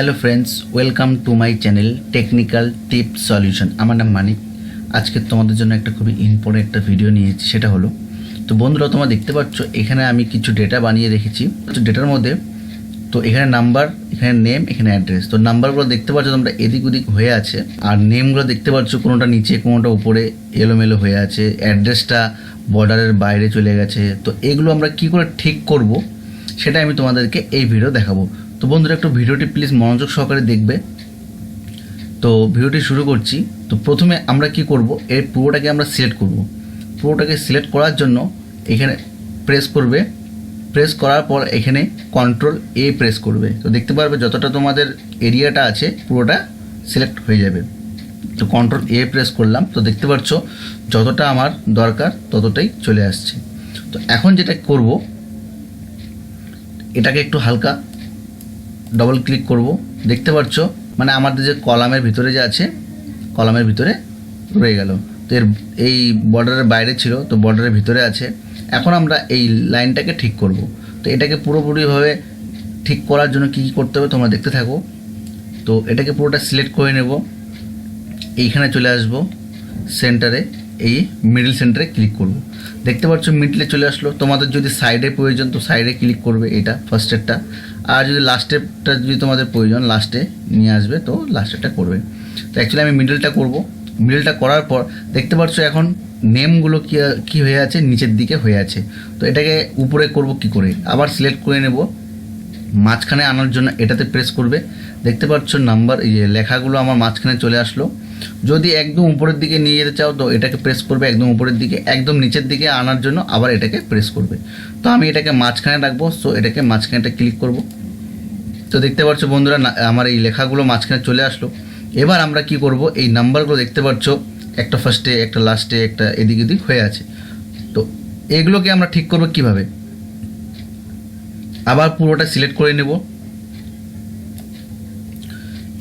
Hello friends, welcome to my channel technical tip solution. আমার নাম মানিক। আজকে তোমাদের জন্য একটা খুবই ইম্পর্টেন্ট একটা ভিডিও নিয়েছি, সেটা হলো তো বন্ধুরা তোমরা দেখতে পাচ্ছ এখানে আমি কিছু ডেটা বানিয়ে রেখেছি। তো ডেটার মধ্যে তো এখানে নাম্বার, এখানে নেম, এখানে অ্যাড্রেস। তো নাম্বারগুলো দেখতে পাচ্ছ তোমরা এদিক ওদিক হয়ে আছে, আর নেমগুলো দেখতে পাচ্ছ কোনোটা নিচে কোনোটা উপরে এলোমেলো হয়ে আছে, অ্যাড্রেসটা বর্ডারের বাইরে চলে গেছে। তো এগুলো আমরা কি করে ঠিক করব সেটা আমি তোমাদেরকে এই ভিডিও দেখাবো। তো বন্ধুরা একটু ভিডিওটি প্লিজ মনোযোগ সহকারে দেখবে। তো ভিডিওটি শুরু করছি। তো প্রথমে আমরা কি করব, এর পুরোটাকে আমরা সিলেক্ট করব। পুরোটাকে সিলেক্ট করার জন্য এখানে প্রেস করবে, প্রেস করার পর এখানে কন্ট্রোল এ প্রেস করবে। তো দেখতে পারবে যতটা তোমাদের এরিয়াটা আছে পুরোটা সিলেক্ট হয়ে যাবে। তো কন্ট্রোল এ প্রেস করলাম, তো দেখতে পাচ্ছ যতটা আমার দরকার ততটাই চলে আসছে। তো এখন যেটা করব, এটাকে একটু হালকা ডবল ক্লিক করব। দেখতে পাচ্ছ মানে আমাদের যে কলামের ভিতরে যে আছে, কলামের ভিতরে রয়ে গেল। তো এই বর্ডারের বাইরে ছিল, তো বর্ডারের ভিতরে আছে। এখন আমরা এই লাইনটাকে ঠিক করব। তো এটাকে পুরোপুরিভাবে ঠিক করার জন্য কী কী করতে হবে তোমরা দেখতে থাকো। তো এটাকে পুরোটা সিলেক্ট করে নেব, এইখানে চলে আসব সেন্টারে, এই মিডল সেন্টারে ক্লিক করব। দেখতে পাচ্ছ মিডলে চলে আসলো। তোমাদের যদি সাইডে প্রয়োজন তো সাইডে ক্লিক করবে, এটা ফার্স্টেরটা। আর যদি লাস্টেরটা যদি তোমাদের প্রয়োজন লাস্টে নিয়ে আসবে তো লাস্টেরটা করবে। তো অ্যাকচুয়ালি আমি মিডলটা করব। মিডলটা করার পর দেখতে পাচ্ছ এখন নেমগুলো কী হয়ে আছে, নিচের দিকে হয়ে আছে। তো এটাকে উপরে করব কি করে, আবার সিলেক্ট করে নেব, মাঝখানে আনার জন্য এটাতে প্রেস করবে। দেখতে পাচ্ছ নাম্বার লেখাগুলো আমার মাঝখানে চলে আসলো। যদি একদম উপরের দিকে নিয়ে যেতে চাও তো এটাকে প্রেস করবে একদম উপরের দিকে, একদম নিচের দিকে আনার জন্য আবার এটাকে প্রেস করবে। তো আমি এটাকে মাঝখানে রাখবো, সো এটাকে মাঝখানেটা ক্লিক করব। তো দেখতে পাচ্ছ বন্ধুরা আমার এই লেখাগুলো মাঝখানে চলে আসলো। এবার আমরা কি করব, এই নাম্বারগুলো দেখতে পাচ্ছ একটা ফার্স্টে, একটা লাস্টে, একটা এদিক এদিক হয়ে আছে। তো এগুলোকে আমরা ঠিক করব কিভাবে, আবার পুরোটা সিলেক্ট করে নেব।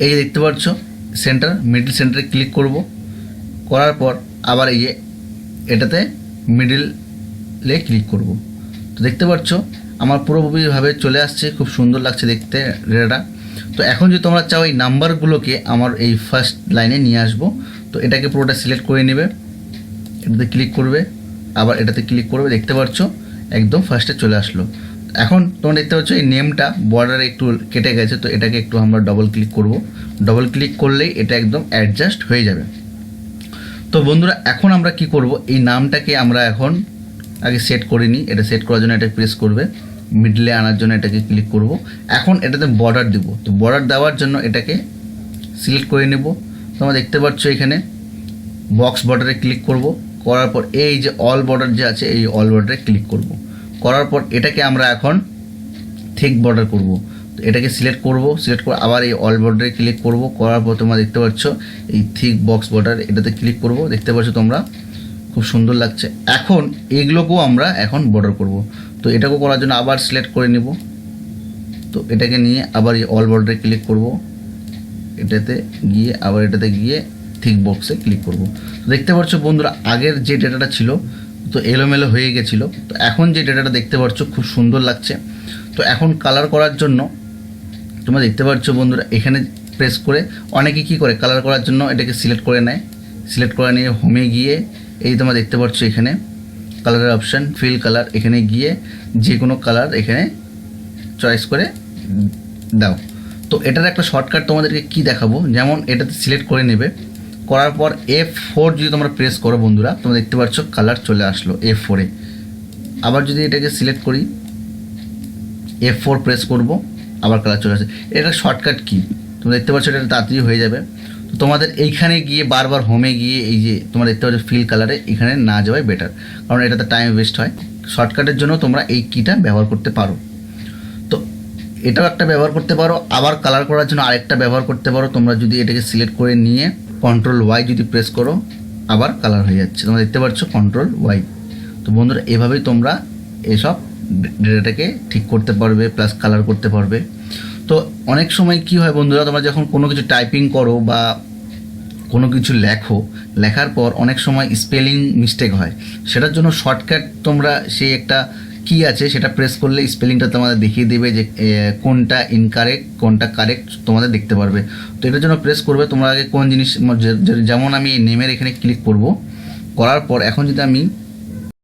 এই দেখতে পাচ্ছ সেন্টার, মিডল সেন্টারে ক্লিক করব। করার পর আবার এই এটাতে মিডলে ক্লিক করব। তো দেখতে পাচ্ছ আমার পুরোপুরিভাবে চলে আসছে, খুব সুন্দর লাগছে দেখতে রেটা। তো এখন যদি তোমরা চাও এই নাম্বারগুলোকে আমার এই ফার্স্ট লাইনে নিয়ে আসবো, তো এটাকে পুরোটা সিলেক্ট করে নেবে, এটাতে ক্লিক করবে, আবার এটাতে ক্লিক করবে। দেখতে পাচ্ছ একদম ফার্স্টে চলে আসলো। এখন তোমরা দেখতে পাচ্ছ এই নেমটা বর্ডারে একটু কেটে গেছে, তো এটাকে একটু আমরা ডবল ক্লিক করব। ডবল ক্লিক করলেই এটা একদম অ্যাডজাস্ট হয়ে যাবে। তো বন্ধুরা এখন আমরা কি করব, এই নামটাকে আমরা এখন আগে সেট করে নিই। এটা সেট করার জন্য এটা প্রেস করবে, মিডলে আনার জন্য এটাকে ক্লিক করব। এখন এটাতে বর্ডার দেব। তো বর্ডার দেওয়ার জন্য এটাকে সিলেক্ট করে নেব। তোমরা দেখতে পাচ্ছ এখানে বক্স বর্ডারে ক্লিক করব। করার পর এই যে অল বর্ডার যে আছে এই অল বর্ডারে ক্লিক করব। করার পর এটাকে আমরা এখন থিক বর্ডার করব। তো এটাকে সিলেক্ট করব, সিলেক্ট করে আবার এই অল বর্ডারে ক্লিক করব। করার পর তোমরা দেখতে পাচ্ছ এই থিক বক্স বর্ডার, এটাতে ক্লিক করব। দেখতে পাচ্ছ তোমরা খুব সুন্দর লাগছে। এখন এগুলোকেও আমরা এখন বর্ডার করব। তো এটাকেও করার জন্য আবার সিলেক্ট করে নিব। তো এটাকে নিয়ে আবার এই অল বর্ডারে ক্লিক করব, এটাতে গিয়ে আবার এটাতে গিয়ে থিক বক্সে ক্লিক করব। তো দেখতে পাচ্ছ বন্ধুরা আগের যে ডেটাটা ছিল তো এলোমেলো হয়ে গেছিলো, তো এখন যে ডেটাটা দেখতে পাচ্ছ খুব সুন্দর লাগছে। তো এখন কালার করার জন্য তোমরা দেখতে পাচ্ছ বন্ধুরা এখানে প্রেস করে অনেকে কী করে কালার করার জন্য এটাকে সিলেক্ট করে নেয়। সিলেক্ট করে নিয়ে হোমে গিয়ে এই তোমরা দেখতে পাচ্ছ এখানে কালারের অপশান, ফিল কালার, এখানে গিয়ে যে কোনো কালার এখানে চয়েস করে দাও। তো এটার একটা শর্টকাট তোমাদেরকে কি দেখাবো, যেমন এটাতে সিলেক্ট করে নেবে। করার পর F4 যদি তোমরা প্রেস করো বন্ধুরা তোমরা দেখতে পাচ্ছ কালার চলে আসলো F4-এ। আবার যদি এটাকে সিলেক্ট করি F4 প্রেস করব, আবার কালার চলে আসে। এটা শর্টকাট কি তোমরা দেখতে পাচ্ছ, এটা তাড়াতাড়ি হয়ে যাবে। তো তোমাদের এইখানে গিয়ে বারবার হোমে গিয়ে এই যে তোমরা দেখতে পাচ্ছ ফিল কালারে এখানে না যাওয়াই বেটার, কারণ এটাতে টাইম ওয়েস্ট হয়। শর্টকাটের জন্য তোমরা এই কিটা ব্যবহার করতে পারো। তো এটাও একটা ব্যবহার করতে পারো, আবার কালার করার জন্য আরেকটা ব্যবহার করতে পারো। তোমরা যদি এটাকে সিলেক্ট করে নিয়ে কন্ট্রোল ওয়াই যদি প্রেস করো আবার কালার হয়ে যাচ্ছে, তোমরা দেখতে পাচ্ছ কন্ট্রোল ওয়াই। তো বন্ধুরা এভাবেই তোমরা এসব ডেটাটাকে ঠিক করতে পারবে, প্লাস কালার করতে পারবে। তো অনেক সময় কি হয় বন্ধুরা, তোমরা যখন কোনো কিছু টাইপিং করো বা কোনো কিছু লেখার পর অনেক সময় স্পেলিং মিস্টেক হয়, সেটার জন্য শর্টকাট তোমরা সেই একটা কি আছে সেটা প্রেস করলে স্পেলিংটা তোমাদের দেখিয়ে দেবে যে কোনটা ইনকারেক্ট কোনটা কারেক্ট তোমাদের দেখতে পারবে। তো এটার জন্য প্রেস করবে তোমরা আগে কোন জিনিস, যেমন আমি নেমের এখানে ক্লিক করব, করার পর এখন যদি আমি